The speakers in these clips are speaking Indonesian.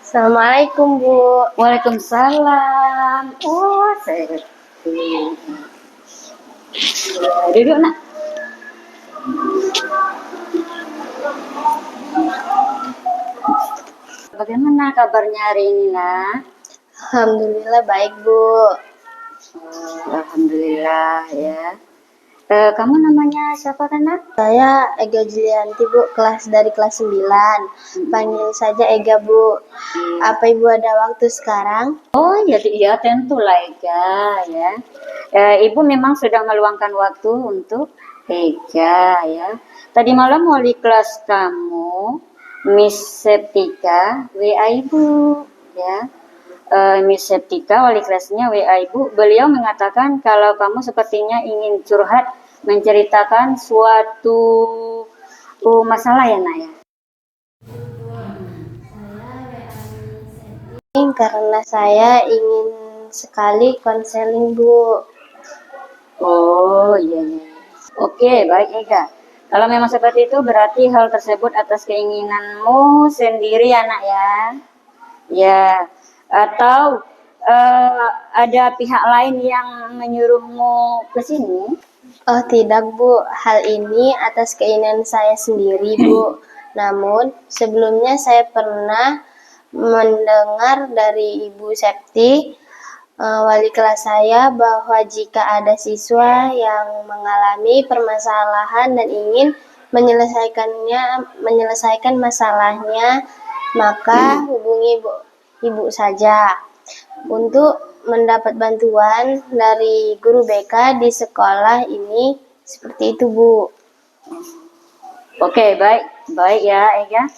Assalamualaikum, Bu. Waalaikumsalam. Oh, saya duduk nak. Bagaimana kabarnya hari ini nak? Alhamdulillah baik, Bu. Alhamdulillah ya. Kamu namanya siapa kan nak? Saya Ega Julianti, Bu, dari kelas 9. Panggil saja Ega, Bu. Apa Ibu ada waktu sekarang? Oh ya tentulah Ega ya. Ibu memang sudah meluangkan waktu untuk Ega ya. Tadi malam wali kelas kamu, Miss Septika, WA Ibu ya. Miss Septika, wali kelasnya WA Ibu, beliau mengatakan kalau kamu sepertinya ingin curhat, menceritakan suatu masalah ya nak ya. Karena saya ingin sekali konseling, Bu. Oh iya. Oke, baik Ega. Kalau memang seperti itu berarti hal tersebut atas keinginanmu sendiri ya nak ya. Ya, atau ada pihak lain yang menyuruhmu ke sini? Oh, tidak, Bu. Hal ini atas keinginan saya sendiri, Bu. Namun, sebelumnya saya pernah mendengar dari Ibu Septi, wali kelas saya, bahwa jika ada siswa yang mengalami permasalahan dan ingin menyelesaikan masalahnya, maka hubungi Ibu saja untuk mendapat bantuan dari guru BK di sekolah ini. Seperti itu, Bu. Oke, baik ya Ega.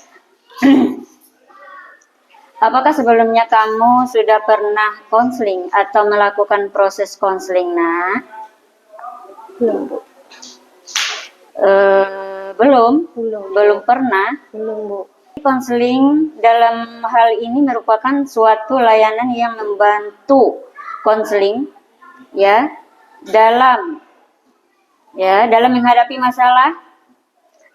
Apakah sebelumnya kamu sudah pernah konseling atau melakukan proses konseling nak? Belum, Bu. Belum pernah. Belum, Bu. Konseling dalam hal ini merupakan suatu layanan yang membantu konseling ya dalam menghadapi masalah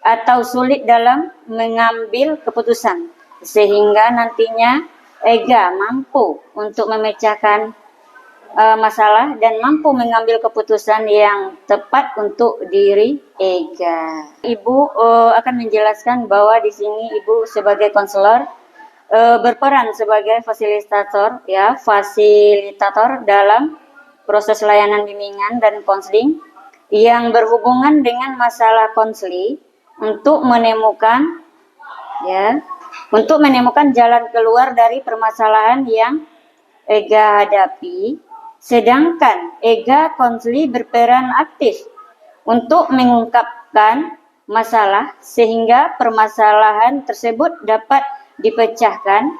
atau sulit dalam mengambil keputusan, sehingga nantinya Ega mampu untuk memecahkan masalah dan mampu mengambil keputusan yang tepat untuk diri Ega. Ibu akan menjelaskan bahwa di sini Ibu sebagai konselor berperan sebagai fasilitator dalam proses layanan bimbingan dan konseling yang berhubungan dengan masalah konseling untuk menemukan jalan keluar dari permasalahan yang Ega hadapi. Sedangkan Ega konseli berperan aktif untuk mengungkapkan masalah sehingga permasalahan tersebut dapat dipecahkan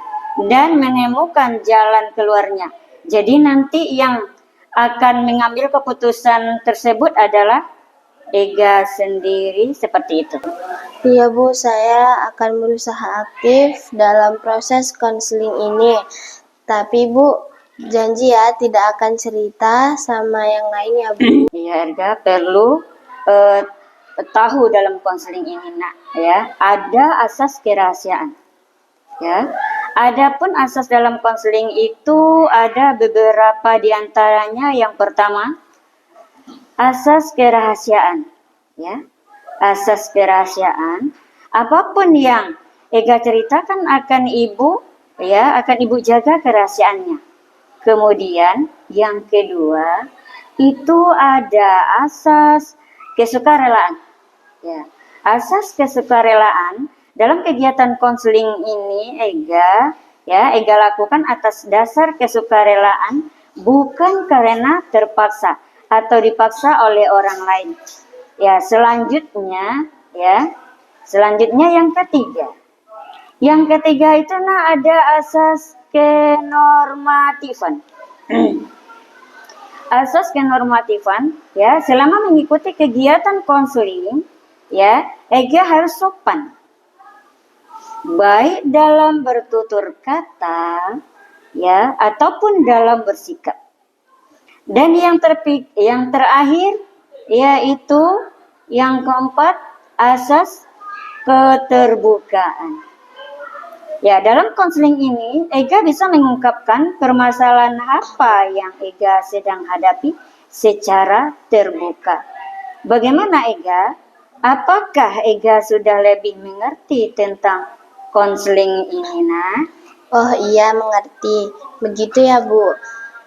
dan menemukan jalan keluarnya. Jadi nanti yang akan mengambil keputusan tersebut adalah Ega sendiri, seperti itu. Iya, Bu, saya akan berusaha aktif dalam proses konseling ini. Tapi, Bu, janji ya tidak akan cerita sama yang lainnya, Bu. Iya, Ega perlu tahu dalam konseling ini nak ya, ada asas kerahasiaan ya. Adapun asas dalam konseling itu ada beberapa diantaranya. Yang pertama, asas kerahasiaan ya. Asas kerahasiaan, apapun yang Ega ceritakan akan Ibu jaga kerahasiaannya. Kemudian yang kedua itu ada asas kesukarelaan. Ya, asas kesukarelaan dalam kegiatan konseling ini Ega lakukan atas dasar kesukarelaan, bukan karena terpaksa atau dipaksa oleh orang lain. Ya, selanjutnya yang ketiga. Yang ketiga itu ada asas kenormatifan. Asas kenormatifan ya, selama mengikuti kegiatan konseling ya, Ega harus sopan, baik dalam bertutur kata ya ataupun dalam bersikap. Dan yang terakhir yaitu yang keempat, asas keterbukaan. Ya, dalam konseling ini, Ega bisa mengungkapkan permasalahan apa yang Ega sedang hadapi secara terbuka. Bagaimana Ega? Apakah Ega sudah lebih mengerti tentang konseling ini, nah? Oh iya, mengerti. Begitu ya, Bu.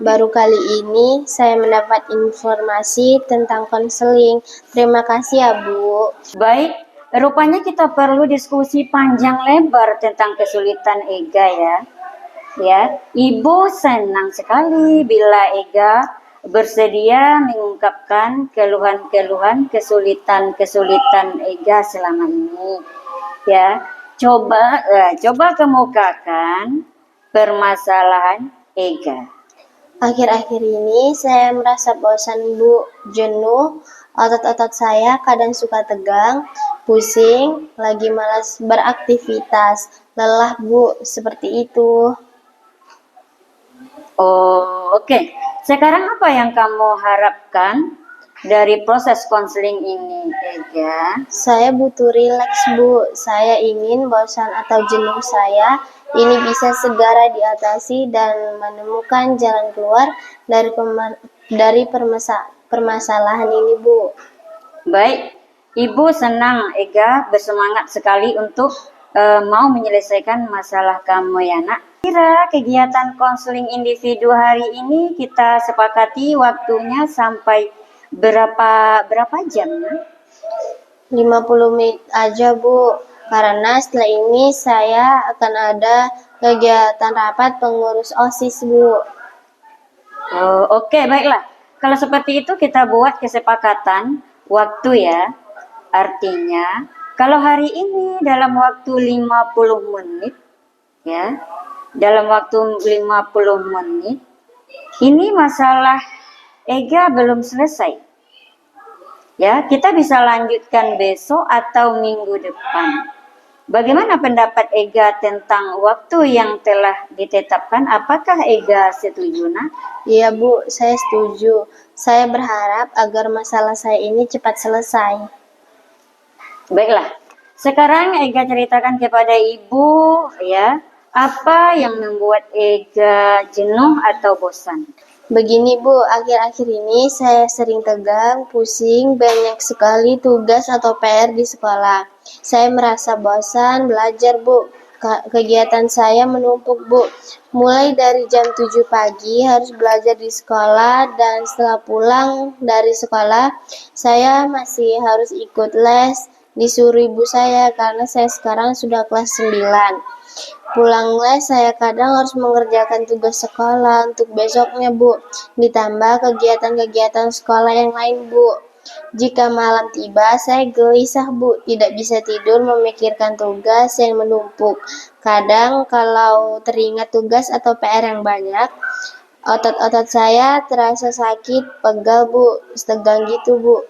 Baru kali ini saya mendapat informasi tentang konseling. Terima kasih ya, Bu. Baik, rupanya kita perlu diskusi panjang lebar tentang kesulitan Ega ya. Ya, Ibu senang sekali bila Ega bersedia mengungkapkan keluhan-keluhan, kesulitan-kesulitan Ega selama ini. Ya, coba kemukakan permasalahan Ega. Akhir-akhir ini saya merasa bosan, Bu. Jenuh, otot-otot saya kadang suka tegang, pusing, lagi malas beraktivitas. Lelah, Bu, seperti itu. Oh, oke. Sekarang apa yang kamu harapkan dari proses konseling ini, Ega? Saya butuh rileks, Bu. Saya ingin bosan atau jenuh saya ini bisa segera diatasi dan menemukan jalan keluar dari permasalahan ini, Bu. Baik, Ibu senang Ega bersemangat sekali untuk mau menyelesaikan masalah kamu ya, Nak. Kira kegiatan konseling individu hari ini kita sepakati waktunya sampai berapa jam, Nak? 50 menit aja, Bu. Karena setelah ini saya akan ada kegiatan rapat pengurus OSIS, Bu. Oh, oke, baiklah. Kalau seperti itu kita buat kesepakatan waktu ya. Artinya, kalau hari ini dalam waktu 50 menit ya, dalam waktu 50 menit, ini masalah Ega belum selesai. Ya, kita bisa lanjutkan besok atau minggu depan. Bagaimana pendapat Ega tentang waktu yang telah ditetapkan? Apakah Ega setuju, Nak? Iya, Bu, saya setuju. Saya berharap agar masalah saya ini cepat selesai. Baiklah. Sekarang Ega ceritakan kepada Ibu ya, apa yang membuat Ega jenuh atau bosan? Begini, Bu, akhir-akhir ini saya sering tegang, pusing, banyak sekali tugas atau PR di sekolah. Saya merasa bosan belajar, Bu. Kegiatan saya menumpuk, Bu. Mulai dari jam 7 pagi harus belajar di sekolah dan setelah pulang dari sekolah, saya masih harus ikut les disuruh ibu saya karena saya sekarang sudah kelas 9. Pulang les, saya kadang harus mengerjakan tugas sekolah untuk besoknya, Bu. Ditambah kegiatan-kegiatan sekolah yang lain, Bu. Jika malam tiba, saya gelisah, Bu. Tidak bisa tidur memikirkan tugas yang menumpuk. Kadang kalau teringat tugas atau PR yang banyak, otot-otot saya terasa sakit, pegal, Bu. Tegang gitu, Bu.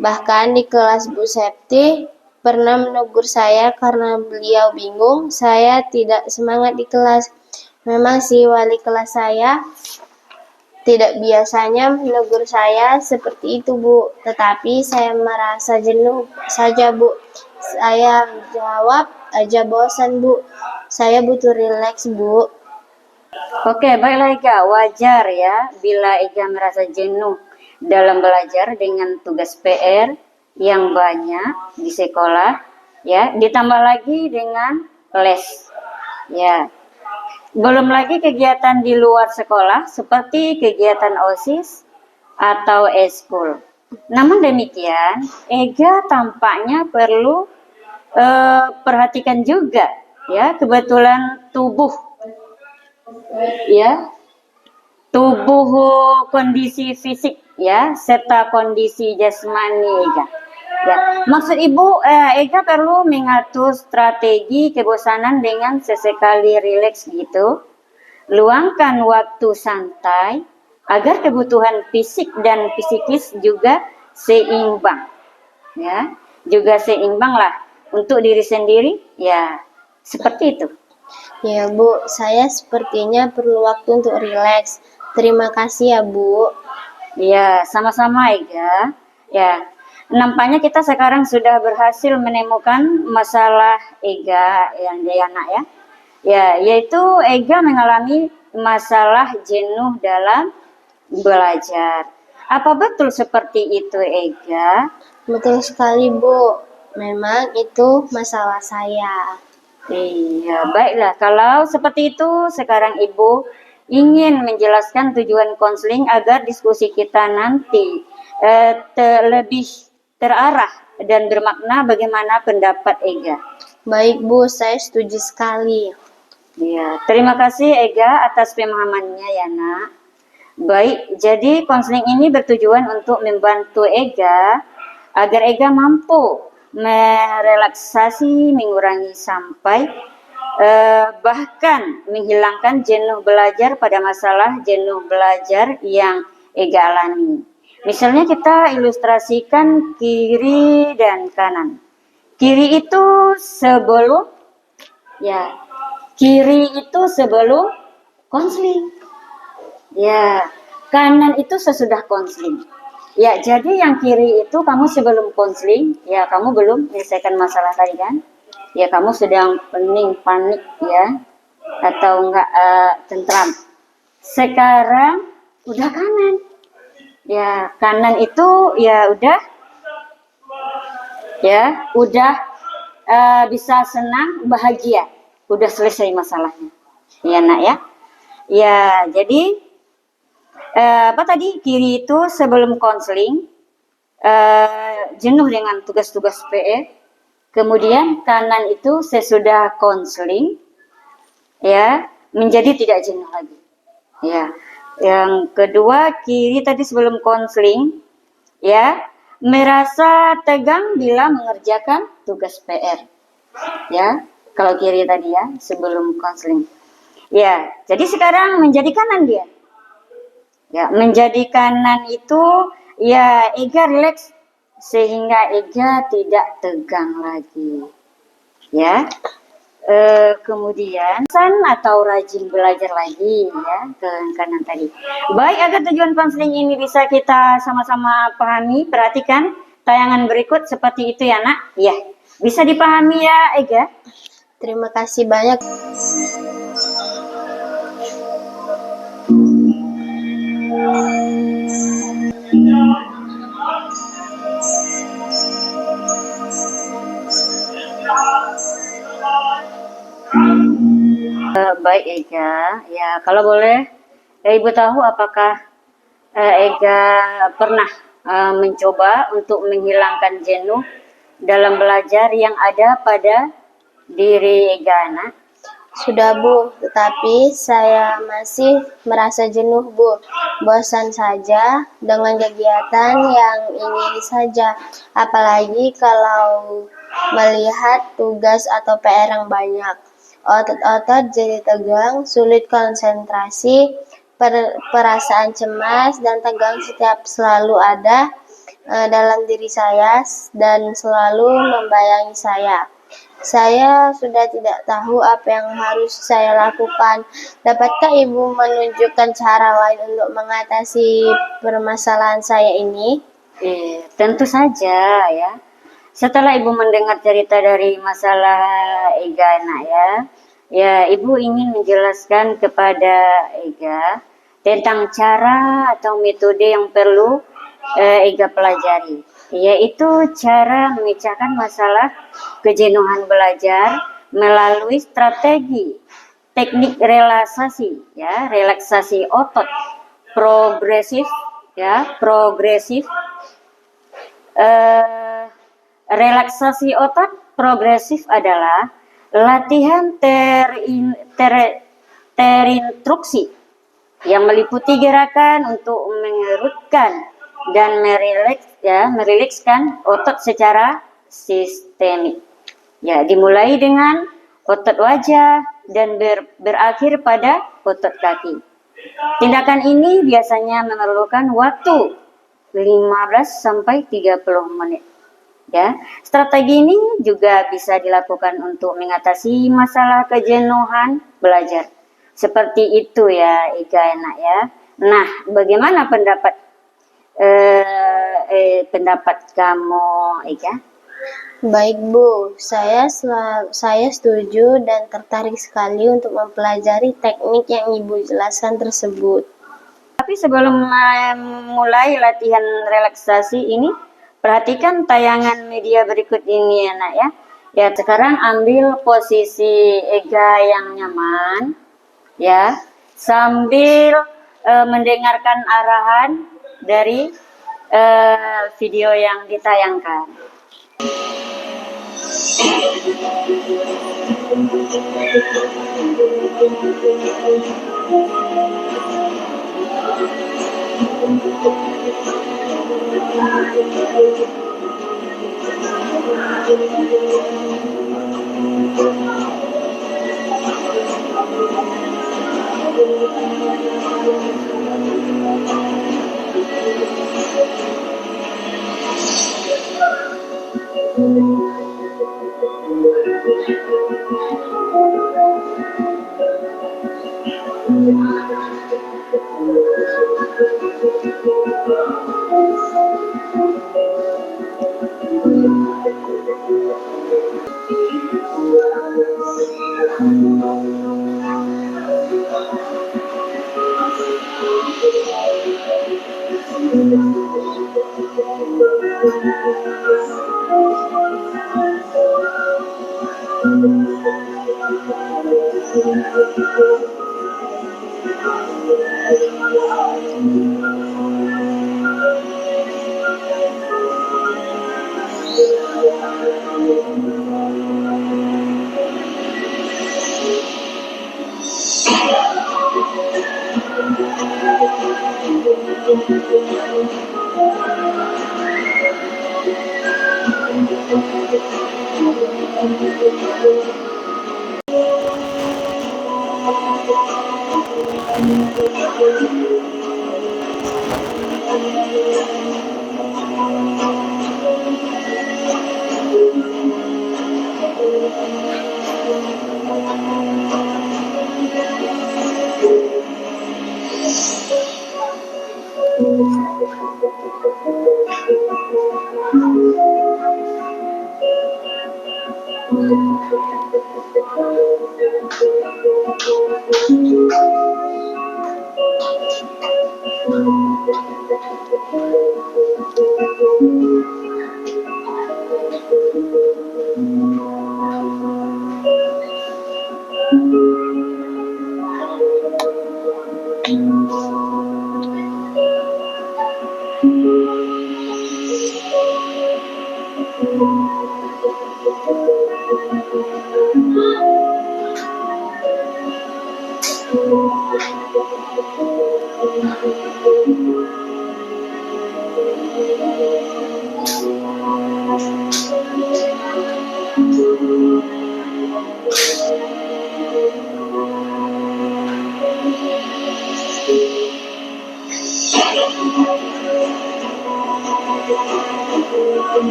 Bahkan di kelas Bu Septi, pernah menegur saya karena beliau bingung saya tidak semangat di kelas. Memang sih wali kelas saya tidak biasanya menegur saya seperti itu, Bu. Tetapi saya merasa jenuh saja, Bu. Saya jawab aja bosan, Bu. Saya butuh rileks, Bu. Oke, baiklah Ega. Wajar ya bila Ega merasa jenuh dalam belajar dengan tugas PR yang banyak di sekolah ya, ditambah lagi dengan les. Ya. Belum lagi kegiatan di luar sekolah seperti kegiatan OSIS atau eskul. Namun demikian, Ega tampaknya perlu perhatikan juga ya kebetulan tubuh kondisi fisik ya serta kondisi jasmani Ega. Ya, maksud Ibu Ega perlu mengatur strategi kebosanan dengan sesekali rileks gitu. Luangkan waktu santai agar kebutuhan fisik dan psikis juga seimbang. Ya, juga seimbang lah untuk diri sendiri ya seperti itu. Ya, Bu, saya sepertinya perlu waktu untuk rileks. Terima kasih ya, Bu. Ya, sama-sama Ega. Ya, nampaknya kita sekarang sudah berhasil menemukan masalah Ega yang Diana ya. Ya, yaitu Ega mengalami masalah jenuh dalam belajar. Apa betul seperti itu, Ega? Betul sekali, Bu. Memang itu masalah saya. Iya, baiklah. Kalau seperti itu, sekarang Ibu ingin menjelaskan tujuan konseling agar diskusi kita nanti lebih terarah dan bermakna. Bagaimana pendapat Ega? Baik, Bu. Saya setuju sekali. Ya, terima kasih Ega atas pemahamannya ya nak. Baik, jadi konseling ini bertujuan untuk membantu Ega agar Ega mampu merelaksasi, mengurangi sampai bahkan menghilangkan jenuh belajar pada masalah jenuh belajar yang Ega alami. Misalnya kita ilustrasikan kiri dan kanan. Kiri itu sebelum ya kiri itu sebelum konseling. Ya, kanan itu sesudah konseling. Ya, jadi yang kiri itu kamu sebelum konseling, ya kamu belum menyelesaikan masalah tadi kan? Ya kamu sedang pening, panik ya, atau enggak tentram. Sekarang udah kanan. Ya, kanan itu ya udah bisa senang, bahagia. Udah selesai masalahnya. Ya nak ya. Ya, jadi apa tadi kiri itu sebelum konseling jenuh dengan tugas-tugas PR, kemudian kanan itu sesudah konseling ya menjadi tidak jenuh lagi. Ya, yang kedua kiri tadi sebelum konseling ya merasa tegang bila mengerjakan tugas PR. Ya, kalau kiri tadi ya sebelum konseling. Ya, jadi sekarang menjadi kanan dia. Ya, menjadi kanan itu ya Ega rileks sehingga Ega tidak tegang lagi. Ya. Kemudian san atau rajin belajar lagi ya ke kanan tadi. Baik, agar tujuan konseling ini bisa kita sama-sama pahami, perhatikan tayangan berikut seperti itu ya nak. Ya, bisa dipahami ya Ega. Terima kasih banyak. Baik Ega, ya kalau boleh Ibu tahu apakah Ega pernah mencoba untuk menghilangkan jenuh dalam belajar yang ada pada diri Ega anak? Sudah, Bu, tetapi saya masih merasa jenuh, Bu. Bosan saja dengan kegiatan yang ini saja. Apalagi kalau melihat tugas atau PR yang banyak. Otot-otot jadi tegang, sulit konsentrasi, perasaan cemas dan tegang selalu ada dalam diri saya dan selalu membayangi saya. Saya sudah tidak tahu apa yang harus saya lakukan. Dapatkah Ibu menunjukkan cara lain untuk mengatasi permasalahan saya ini? Tentu saja ya. Setelah Ibu mendengar cerita dari masalah Ega anak ya Ibu ingin menjelaskan kepada Ega tentang cara atau metode yang perlu Ega pelajari, yaitu cara memecahkan masalah kejenuhan belajar melalui strategi teknik relaksasi otot progresif relaksasi otot progresif adalah latihan terinstruksi yang meliputi gerakan untuk mengerutkan dan merilekskan otot secara sistemik. Ya, dimulai dengan otot wajah dan berakhir pada otot kaki. Tindakan ini biasanya memerlukan waktu 15 sampai 30 menit. Ya, strategi ini juga bisa dilakukan untuk mengatasi masalah kejenuhan belajar. Seperti itu ya, Ega enak ya. Nah, bagaimana pendapat kamu, Ega? Baik Bu, saya setuju dan tertarik sekali untuk mempelajari teknik yang Ibu jelaskan tersebut. Tapi sebelum mulai latihan relaksasi ini, perhatikan tayangan media berikut ini ya nak ya. Ya, sekarang ambil posisi Ega yang nyaman ya, sambil mendengarkan arahan dari video yang ditayangkan.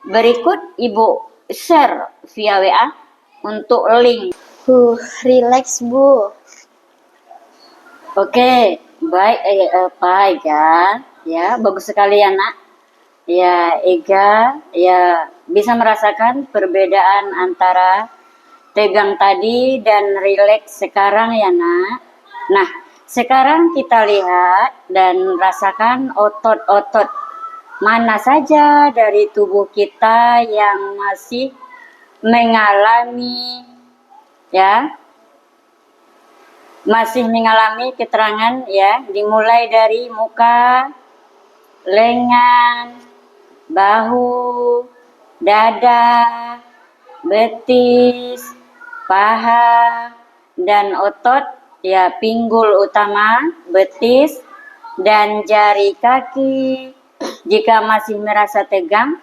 Berikut Ibu share via WA untuk link. Relax Bu. Oke, baik Pak ya, bagus sekali ya nak. ya Ega ya bisa merasakan perbedaan antara tegang tadi dan rileks sekarang ya nak. Nah, sekarang kita lihat dan rasakan otot-otot mana saja dari tubuh kita yang masih mengalami ya, masih mengalami keterangan ya, dimulai dari muka, lengan, bahu, dada, betis, paha, dan otot ya pinggul utama, betis, dan jari kaki. Jika masih merasa tegang,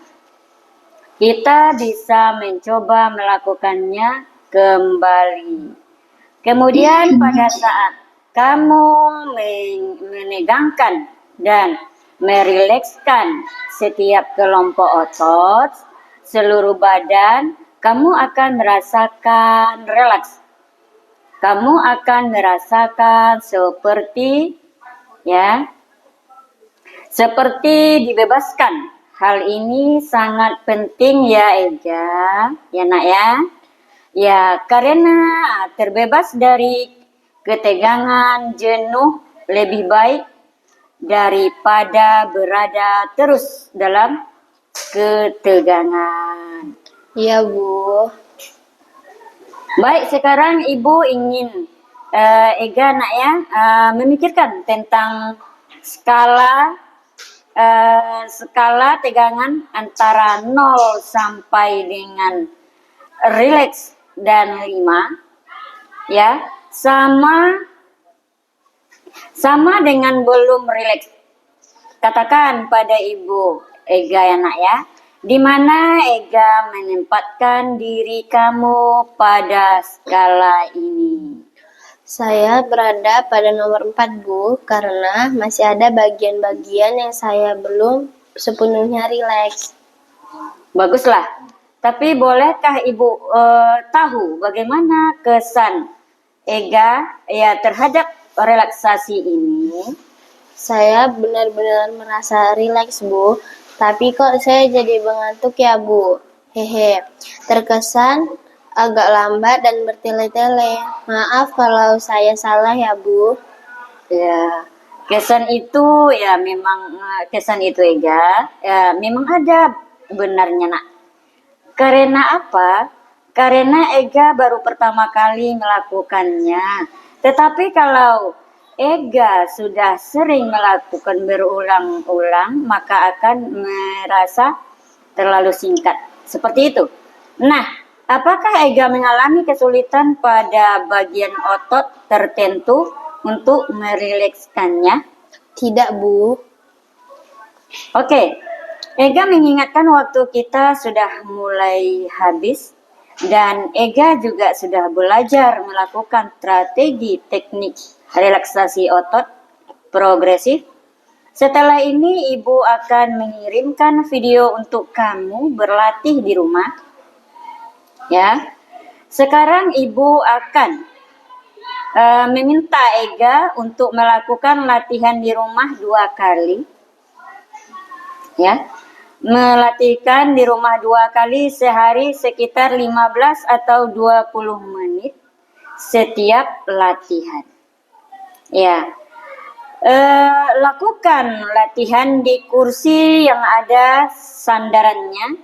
kita bisa mencoba melakukannya kembali. Kemudian pada saat kamu menegangkan dan merilekskan setiap kelompok otot, seluruh badan, kamu akan merasakan relaks. Kamu akan merasakan seperti dibebaskan. Hal ini sangat penting ya Ega, ya nak ya. Ya, karena terbebas dari ketegangan, jenuh lebih baik daripada berada terus dalam ketegangan. Iya, Bu. Baik, sekarang Ibu ingin Ega nak ya memikirkan tentang skala tegangan antara 0 sampai dengan rileks dan 5 ya, sama dengan belum rileks. Katakan pada Ibu Ega ya nak ya, di mana Ega menempatkan diri kamu pada skala ini? Saya berada pada nomor 4, Bu, karena masih ada bagian-bagian yang saya belum sepenuhnya rileks. Baguslah. Tapi bolehkah Ibu tahu bagaimana kesan Ega ya terhadap relaksasi ini? Saya benar-benar merasa rileks, Bu. Tapi kok saya jadi mengantuk ya, Bu? Hehe. Terkesan agak lambat dan bertele-tele. Maaf kalau saya salah ya, Bu. Ya, kesan itu ya memang kesan itu Ega ya memang ada benarnya nak. Karena apa? Karena Ega baru pertama kali melakukannya. Tetapi kalau Ega sudah sering melakukan berulang-ulang, maka akan merasa terlalu singkat. Seperti itu. Nah, apakah Ega mengalami kesulitan pada bagian otot tertentu untuk merilekskannya? Tidak, Bu. Oke. Ega mengingatkan waktu kita sudah mulai habis dan Ega juga sudah belajar melakukan strategi teknik relaksasi otot progresif. Setelah ini Ibu akan mengirimkan video untuk kamu berlatih di rumah. Ya. Sekarang Ibu akan meminta Ega untuk melakukan latihan di rumah 2 kali. Ya. Melatihkan di rumah 2 kali sehari sekitar 15 atau 20 menit setiap latihan. Ya, lakukan latihan di kursi yang ada sandarannya.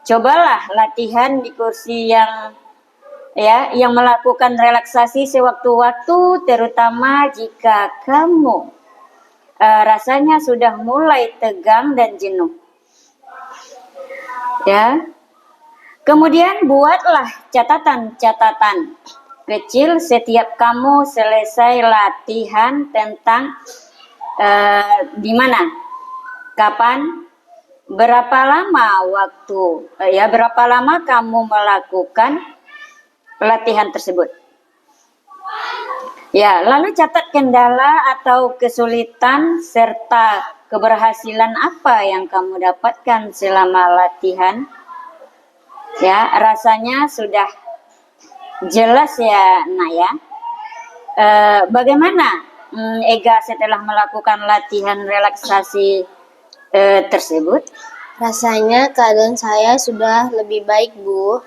Cobalah latihan di kursi yang melakukan relaksasi sewaktu-waktu, terutama jika kamu rasanya sudah mulai tegang dan jenuh. Ya. Kemudian buatlah catatan-catatan kecil setiap kamu selesai latihan tentang di mana, kapan, berapa lama waktu, berapa lama kamu melakukan latihan tersebut. Ya, lalu catat kendala atau kesulitan serta keberhasilan apa yang kamu dapatkan selama latihan. Ya, rasanya sudah jelas ya, Nak ya. Bagaimana Ega setelah melakukan latihan relaksasi tersebut? Rasanya keadaan saya sudah lebih baik, Bu.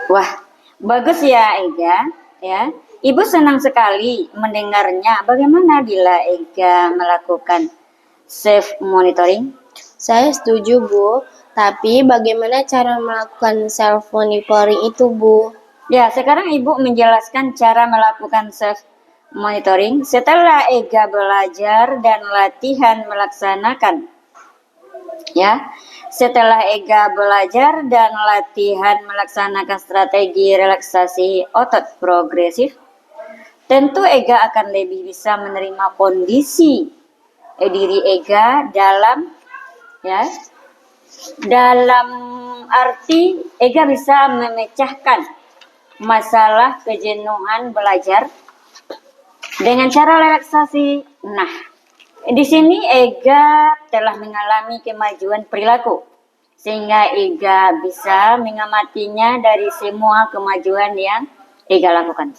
Wah, bagus ya Ega. Ya, Ibu senang sekali mendengarnya. Bagaimana bila Ega melakukan self monitoring? Saya setuju, Bu. Tapi bagaimana cara melakukan self monitoring itu, Bu? Ya, sekarang Ibu menjelaskan cara melakukan self monitoring setelah Ega belajar dan latihan melaksanakan. Ya, setelah Ega belajar dan latihan melaksanakan strategi relaksasi otot progresif, tentu Ega akan lebih bisa menerima kondisi diri Ega dalam arti Ega bisa memecahkan masalah kejenuhan belajar dengan cara relaksasi. Nah, di sini Ega telah mengalami kemajuan perilaku sehingga Ega bisa mengamatinya dari semua kemajuan yang Ega lakukan.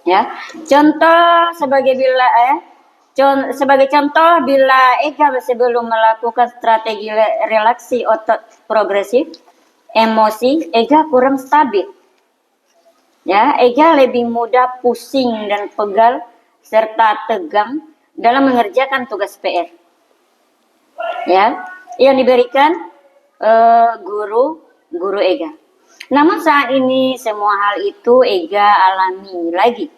Ya, sebagai contoh bila Ega sebelum melakukan strategi relaksi otot progresif, emosi Ega kurang stabil. Ya, Ega lebih mudah pusing dan pegal serta tegang dalam mengerjakan tugas PR. Ya, yang diberikan guru Ega. Namun saat ini semua hal itu Ega alami lagi.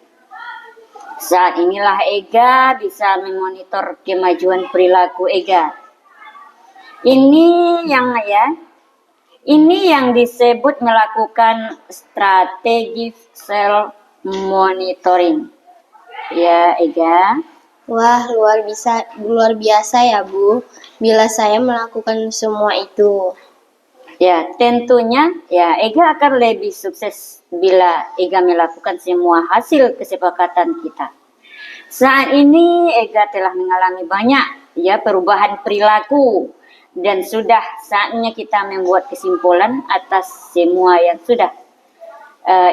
Saat inilah Ega bisa memonitor kemajuan perilaku Ega. Ini yang disebut melakukan strategi self monitoring. Ya, Ega. Wah, luar biasa ya, Bu. Bila saya melakukan semua itu. Ya, tentunya ya Ega akan lebih sukses bila Ega melakukan semua hasil kesepakatan kita. Saat ini Ega telah mengalami banyak perubahan perilaku dan sudah saatnya kita membuat kesimpulan atas semua yang sudah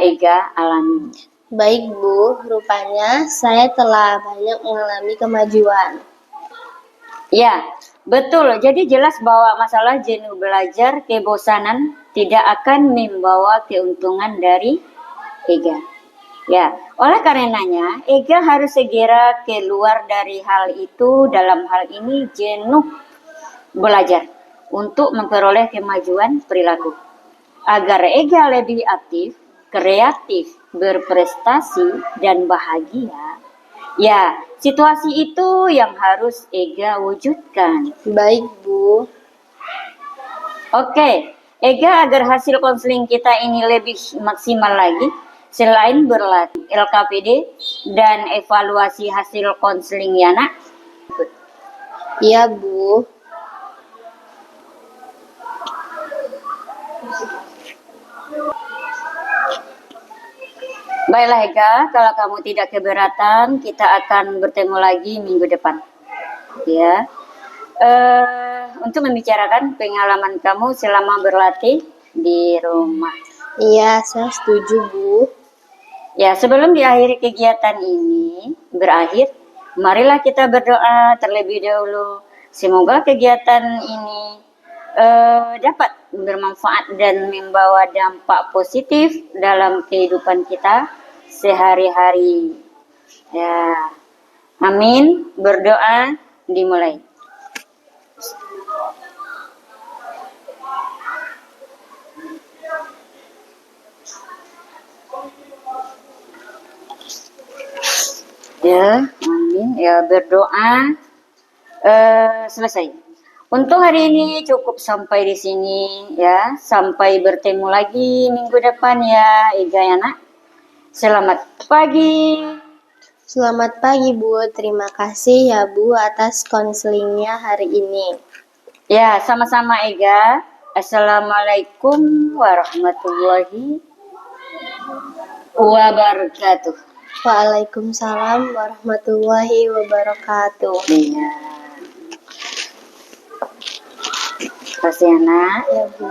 Ega alami. Baik, Bu. Rupanya saya telah banyak mengalami kemajuan. Ya, betul. Jadi jelas bahwa masalah jenuh belajar, kebosanan tidak akan membawa keuntungan dari Ega. Ya, oleh karenanya Ega harus segera keluar dari hal itu, dalam hal ini jenuh belajar, untuk memperoleh kemajuan perilaku. Agar Ega lebih aktif, kreatif, berprestasi, dan bahagia. Ya, situasi itu yang harus Ega wujudkan. Baik, Bu. Oke, Ega, agar hasil konseling kita ini lebih maksimal lagi, selain berlatih LKPD dan evaluasi hasil konseling ya, Nak? Iya, Bu. Baiklah Ega, kalau kamu tidak keberatan, kita akan bertemu lagi minggu depan. Ya, untuk membicarakan pengalaman kamu selama berlatih di rumah. Iya, saya setuju, Bu. Ya, sebelum diakhiri kegiatan ini berakhir, marilah kita berdoa terlebih dahulu. Semoga kegiatan ini dapat bermanfaat dan membawa dampak positif dalam kehidupan kita sehari-hari. Ya, amin. Berdoa dimulai. Ya, amin. Ya, berdoa selesai. Untuk hari ini cukup sampai di sini ya. Sampai bertemu lagi minggu depan ya, Ega ya, Nak. Selamat pagi. Selamat pagi, Bu. Terima kasih ya, Bu, atas konselingnya hari ini. Ya, sama-sama Ega. Assalamualaikum warahmatullahi wabarakatuh. Waalaikumsalam warahmatullahi wabarakatuh. Iya. Terima kasih, Nak. Ya, Bu.